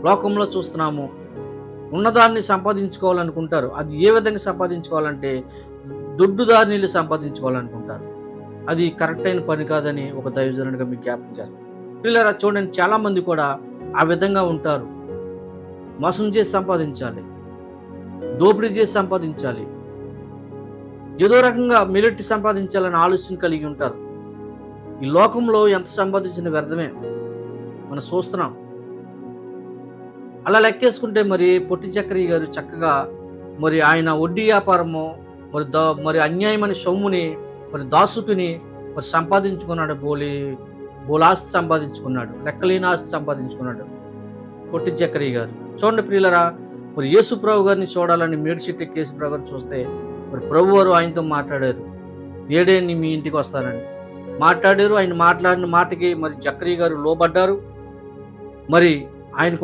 లోకంలో చూస్తున్నాము. ఉన్నదాన్ని సంపాదించుకోవాలనుకుంటారు. అది ఏ విధంగా సంపాదించుకోవాలంటే దొడ్డుదారినీళ్ళు సంపాదించుకోవాలనుకుంటారు. అది కరెక్ట్ అయిన పని కాదని ఒక దైవజనుడిగా మీకు జ్ఞాపకం చేస్తాను. పిల్లరా చూడండి, చాలామంది కూడా ఆ విధంగా ఉంటారు. మోసం చేసి సంపాదించాలి, దోపిడీ చేసి సంపాదించాలి, ఏదో రకంగా మెలిట్టి సంపాదించాలని ఆలోచన కలిగి ఉంటారు. ఈ లోకంలో ఎంత సంపాదించిన వ్యర్థమే, మనం చూస్తున్నాం. అలా లెక్కేసుకుంటే మరి పొట్టి చక్రయ్య గారు చక్కగా మరి ఆయన వడ్డీ వ్యాపారము మరి అన్యాయమైన సొమ్ముని మరి దాసుకుని మరి సంపాదించుకున్నాడు. బోలాస్తి సంపాదించుకున్నాడు, లెక్కలేని ఆస్తి సంపాదించుకున్నాడు పొట్టి చక్రయ్య గారు. చూడండి ప్రియులరా, మరి యేసు ప్రభు గారిని చూడాలని మేడిచెట్టు ఎక్కి యేసు ప్రభు గారిని చూస్తే మరి ప్రభు వారు ఆయనతో మాట్లాడారు. ఏడేని మీ ఇంటికి వస్తానని మాట్లాడారు. ఆయన మాట్లాడిన మాటకి మరి చక్రయ్య గారు లోబడ్డారు. మరి ఆయనకు